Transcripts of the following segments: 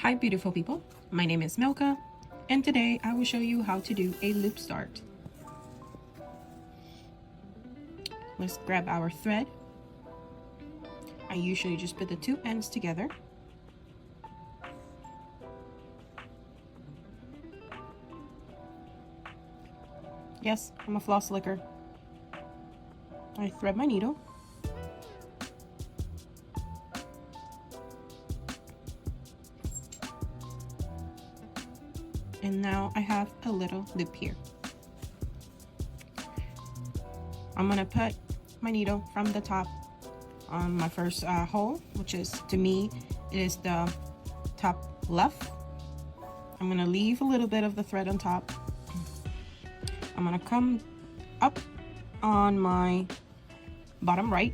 Hi beautiful people, my name is Milka and today I will show you how to do a loop start. Let's grab our thread. I usually just put the two ends together. Yes, I'm a floss licker. I thread my needle. And now I have a little loop here. I'm gonna put my needle from the top on my first hole, which is, to me, it is the top left. I'm gonna leave a little bit of the thread on top. I'm gonna come up on my bottom right.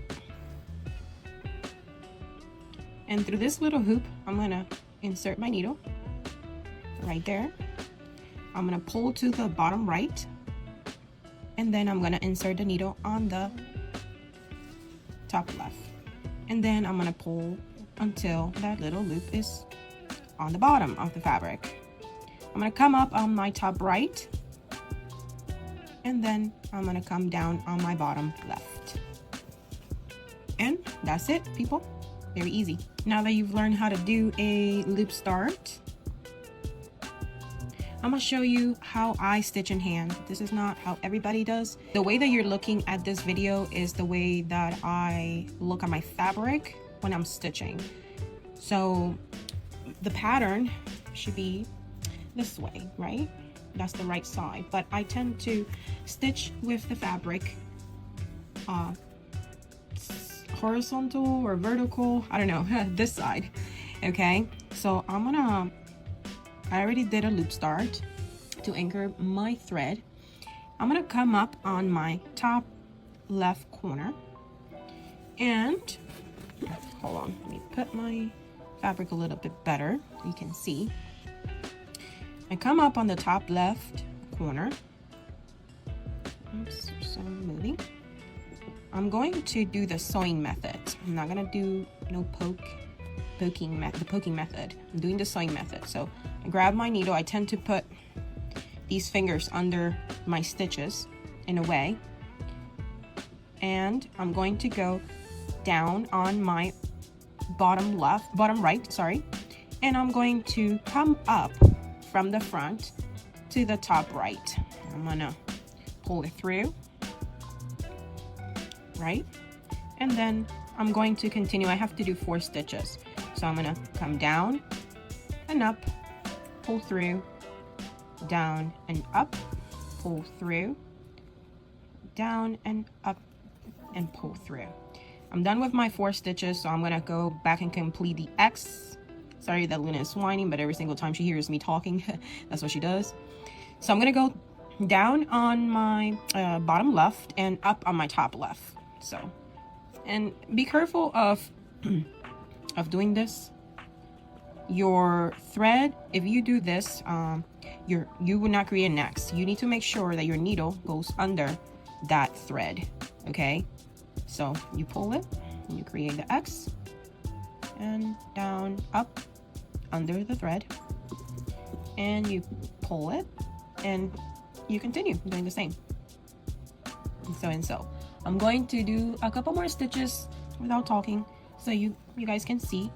And through this little hoop, I'm gonna insert my needle right there. I'm gonna pull to the bottom right, and then I'm gonna insert the needle on the top left, and then I'm gonna pull until that little loop is on the bottom of the fabric. I'm gonna come up on my top right, and then I'm gonna come down on my bottom left. And that's it, people. Very easy. Now that you've learned how to do a loop start, I'm gonna show you how I stitch in hand. This is not how everybody does. The way that you're looking at this video is the way that I look at my fabric when I'm stitching. So the pattern should be this way, right? That's the right side, but I tend to stitch with the fabric horizontal or vertical, I don't know, this side. Okay, so I already did a loop start to anchor my thread. I'm gonna come up on my top left corner and hold on, let me put my fabric a little bit better. You can see. I come up on the top left corner. Oops, so moving. I'm going to do the sewing method. I'm not gonna do no poking method. I'm doing the sewing method. So I grab my needle. I tend to put these fingers under my stitches in a way, and I'm going to go down on my bottom right, sorry, and I'm going to come up from the front to the top right. I'm gonna pull it through, right, and then I'm going to continue. I have to do 4 stitches. So I'm gonna come down and up, pull through, down and up, pull through, down and up, and pull through. I'm done with my 4 stitches, so I'm gonna go back and complete the X. Sorry that Luna is whining, but every single time she hears me talking, that's what she does. So I'm gonna go down on my bottom left and up on my top left. So, and be careful of doing this. Your thread, if you do this, you will not create an X. You need to make sure that your needle goes under that thread. Okay, so you pull it and you create the X, and down, up, under the thread, and you pull it and you continue doing the same. And so I'm going to do a couple more stitches without talking, so you guys can see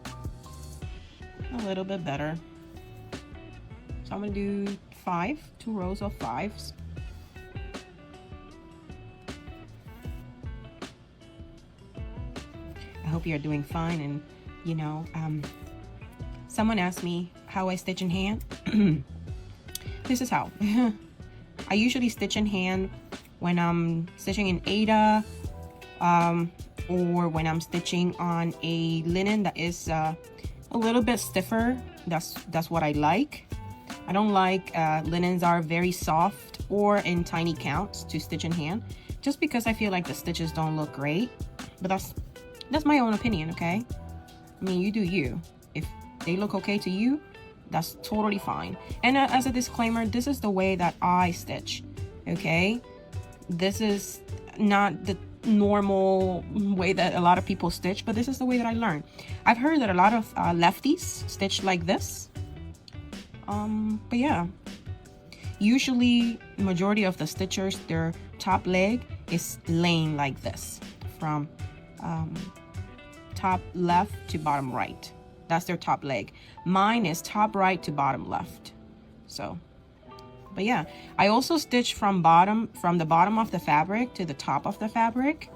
a little bit better. So I'm gonna do 2 rows of 5s. I hope you're doing fine. And you know, someone asked me how I stitch in hand. This is how. I usually stitch in hand when I'm stitching in Aida, or when I'm stitching on a linen that is a little bit stiffer. That's what I like. I don't like linens are very soft or in tiny counts to stitch in hand, just because I feel like the stitches don't look great. But that's my own opinion, okay? I mean, you do you. If they look okay to you, that's totally fine. And as a disclaimer, this is the way that I stitch, okay? This is not the normal way that a lot of people stitch, but this is the way that I learned. I've heard that a lot of lefties stitch like this, But yeah, usually majority of the stitchers, their top leg is laying like this from top left to bottom right. That's their top leg. Mine is top right to bottom left. So, but yeah, I also stitch from the bottom of the fabric to the top of the fabric.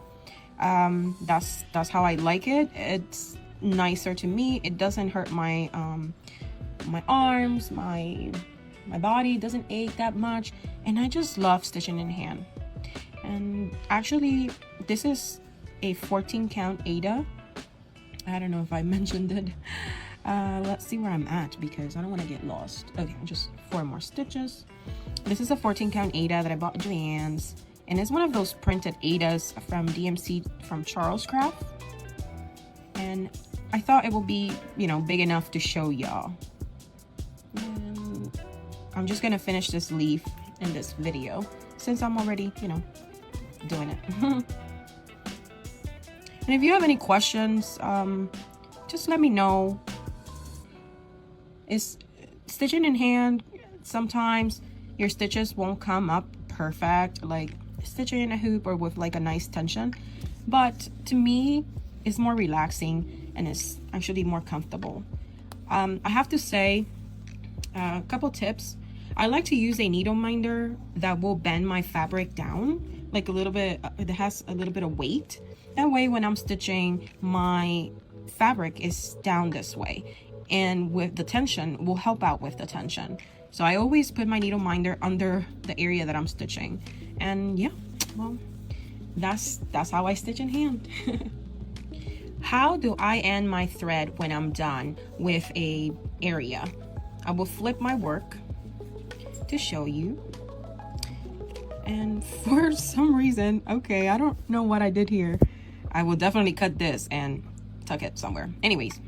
That's how I like it. It's nicer to me. It doesn't hurt my my arms, my body doesn't ache that much, and I just love stitching in hand. And actually, this is a 14 count Aida. I don't know if I mentioned it. Let's see where I'm at because I don't want to get lost. Okay, just 4 more stitches. This is a 14 count Aida that I bought at Joann's, and it's one of those printed Aidas from DMC from Charles Craft, and I thought it will be, you know, big enough to show y'all. I'm just gonna finish this leaf in this video since I'm already, you know, doing it. And if you have any questions, just let me know. Is stitching in hand, sometimes your stitches won't come up perfect, like stitching in a hoop or with like a nice tension, but to me it's more relaxing and it's actually more comfortable. I have to say a couple tips. I like to use a needle minder that will bend my fabric down like a little bit. It has a little bit of weight. That way when I'm stitching, my fabric is down this way, and with the tension will help out with the tension. So I always put my needle minder under the area that I'm stitching. And yeah, well, that's how I stitch in hand. How do I end my thread when I'm done with a area? I will flip my work to show you, and for some reason, okay, I don't know what I did here. I will definitely cut this and tuck it somewhere. Anyways,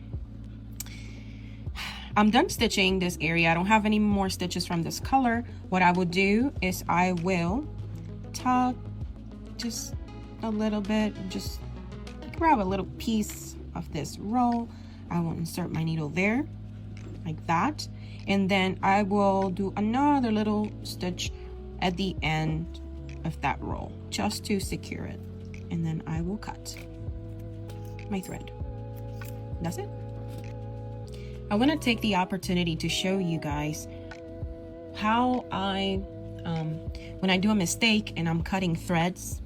I'm done stitching this area. I don't have any more stitches from this color. What I will do is I will tuck just a little bit, just grab a little piece of this roll. I will insert my needle there like that, and then I will do another little stitch at the end of that roll just to secure it, and then I will cut my thread. That's it. I want to take the opportunity to show you guys how I when I do a mistake and I'm cutting threads.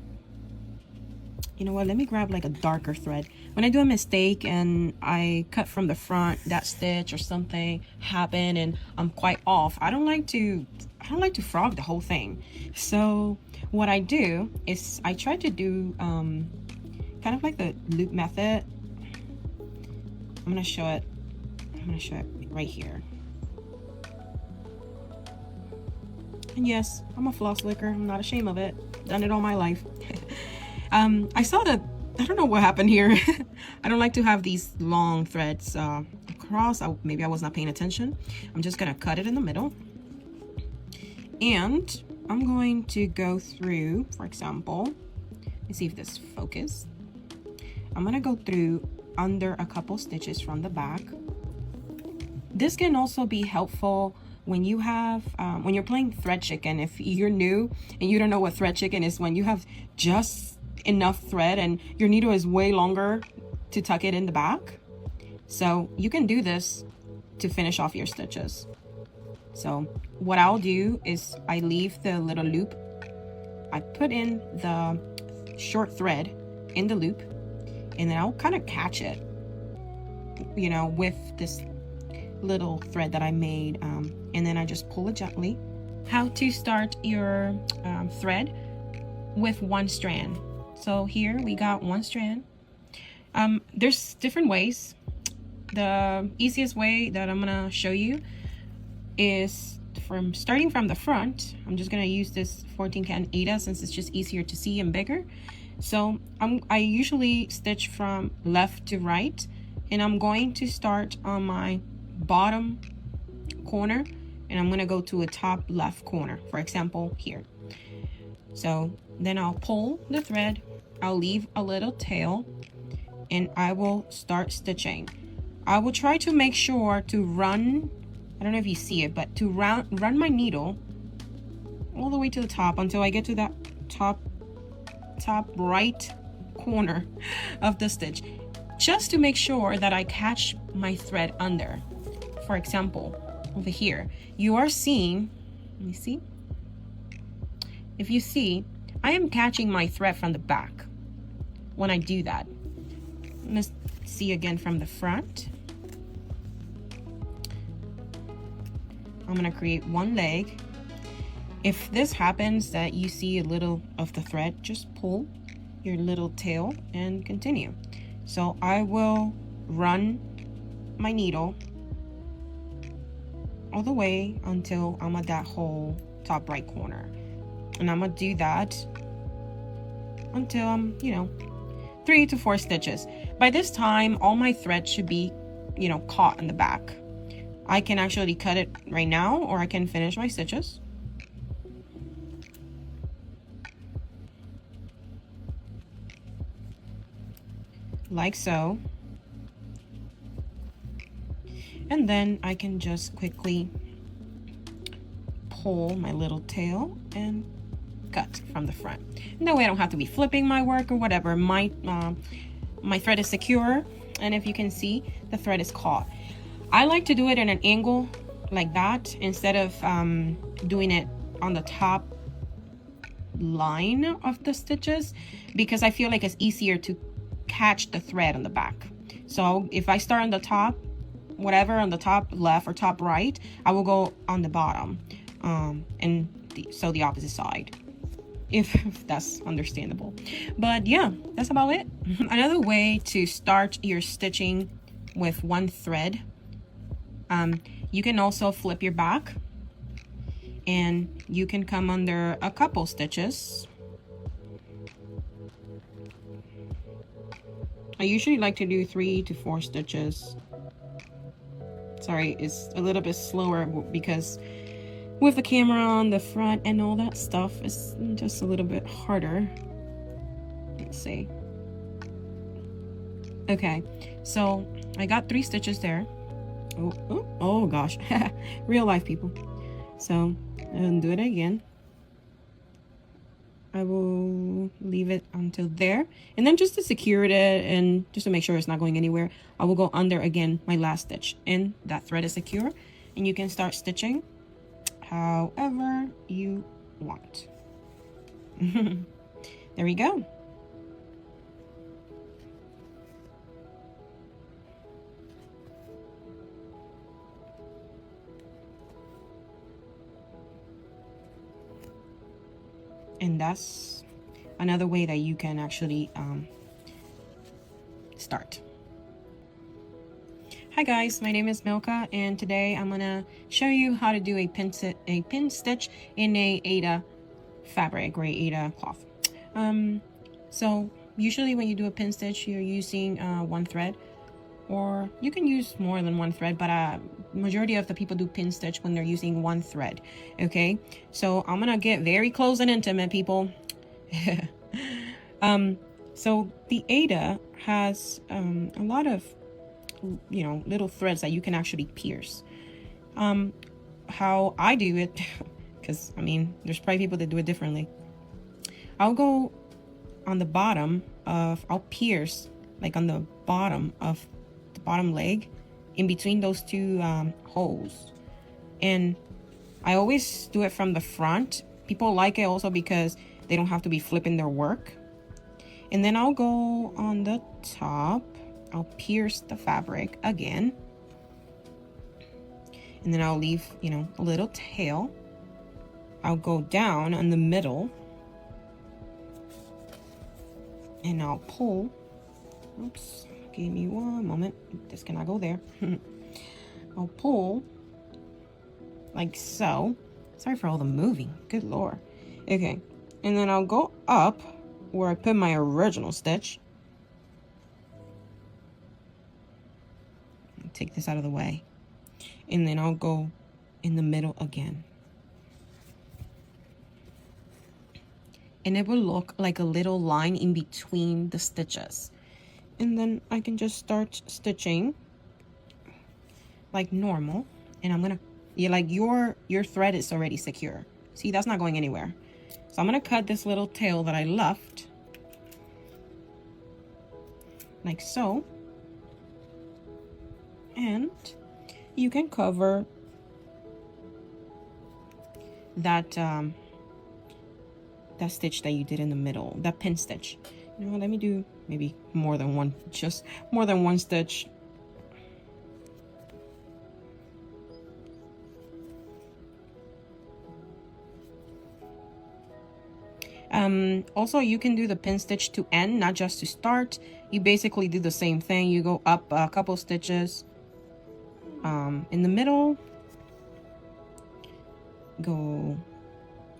You know what, let me grab like a darker thread. When I do a mistake and I cut from the front, that stitch or something happened and I'm quite off, I don't like to frog the whole thing. So what I do is I try to do kind of like the loop method. I'm gonna show it right here. And yes, I'm a floss licker. I'm not ashamed of it. Done it all my life. I saw that, I don't know what happened here. I don't like to have these long threads across. Maybe I was not paying attention. I'm just gonna cut it in the middle. And I'm going to go through, for example, let's see if this focus. I'm gonna go through under a couple stitches from the back. This can also be helpful when you have when you're playing thread chicken. If you're new and you don't know what thread chicken is, when you have just enough thread and your needle is way longer to tuck it in the back. So you can do this to finish off your stitches. So what I'll do is I leave the little loop, I put in the short thread in the loop, and then I'll kind of catch it, you know, with this little thread that I made, and then I just pull it gently. How to start your thread with one strand. So here we got one strand. There's different ways. The easiest way that I'm gonna show you is from starting from the front. I'm just gonna use this 14 count Aida since it's just easier to see and bigger. So I usually stitch from left to right, and I'm going to start on my bottom corner and I'm gonna go to a top left corner, for example here. So then I'll pull the thread, I'll leave a little tail, and I will start stitching. I will try to make sure to run I don't know if you see it, but to run my needle all the way to the top until I get to that top right corner of the stitch, just to make sure that I catch my thread under. For example, over here, you are seeing, let me see. If you see, I am catching my thread from the back when I do that. Let's see again from the front. I'm gonna create one leg. If this happens that you see a little of the thread, just pull your little tail and continue. So I will run my needle all the way until I'm at that whole top right corner. And I'm gonna do that until I'm, 3 to 4 stitches. By this time, all my thread should be, caught in the back. I can actually cut it right now, or I can finish my stitches. Like so. And then I can just quickly pull my little tail and cut from the front. And that way I don't have to be flipping my work or whatever. My thread is secure, and if you can see, the thread is caught. I like to do it in an angle like that instead of doing it on the top line of the stitches, because I feel like it's easier to catch the thread on the back. So if I start on the top, whatever, on the top left or top right, I will go on the bottom, so the opposite side, if that's understandable. But yeah, that's about it. Another way to start your stitching with one thread, you can also flip your back and you can come under a couple stitches. I usually like to do 3 to 4 stitches. Sorry, it's a little bit slower because with the camera on the front and all that stuff, it's just a little bit harder. Let's see. Okay, so I got 3 stitches there. Oh gosh, real life people. So I'll do it again. I will leave it until there, and then just to secure it and just to make sure it's not going anywhere, I will go under again my last stitch, and that thread is secure, and you can start stitching however you want. There we go. And that's another way that you can actually start. Hi guys, my name is Milka, and today I'm gonna show you how to do a pin stitch in a Aida fabric or Aida cloth. So usually when you do a pin stitch, you're using one thread, or you can use more than one thread, but majority of the people do pin stitch when they're using one thread. Okay, so I'm gonna get very close and intimate, people. So the Aida has a lot of little threads that you can actually pierce. How I do it, because there's probably people that do it differently. I'll go on the bottom of, I'll pierce like on the bottom of the bottom leg, in between those two holes, and I always do it from the front. People like it also because they don't have to be flipping their work. And then I'll go on the top, I'll pierce the fabric again, and then I'll leave a little tail. I'll go down in the middle and I'll pull. Oops, give me one moment, this cannot go there. I'll pull like so. Sorry for all the moving, good lord. Okay, and then I'll go up where I put my original stitch. Take this out of the way, and then I'll go in the middle again, and it will look like a little line in between the stitches, and then I can just start stitching like normal, and I'm gonna your thread is already secure. See, that's not going anywhere. So I'm gonna cut this little tail that I left, like so, and you can cover that that stitch that you did in the middle, that pin stitch. You know, let me do maybe more than one, just more than one stitch. Also, you can do the pin stitch to end, not just to start. You basically do the same thing. You go up a couple stitches in the middle, go,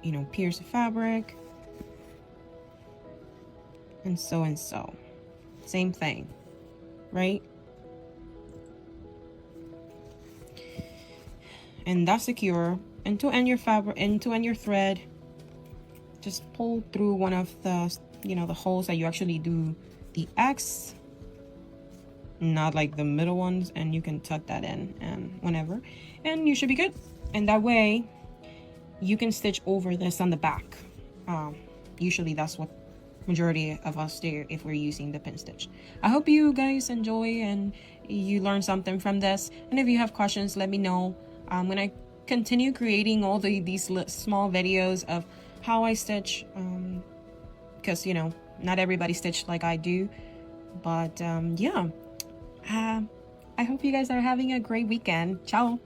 you know, pierce the fabric, and so. Same thing, right? And that's secure. And to end your fabric, and to end your thread, just pull through one of the, you know, the holes that you actually do the X, not like the middle ones, and you can tuck that in and whenever, and you should be good. And that way you can stitch over this on the back. Usually that's what majority of us do if we're using the pin stitch. I hope you guys enjoy and you learn something from this, and if you have questions, let me know. I'm gonna continue creating all these small videos of how I stitch, because you know, not everybody stitch like I do, but yeah, I hope you guys are having a great weekend. Ciao.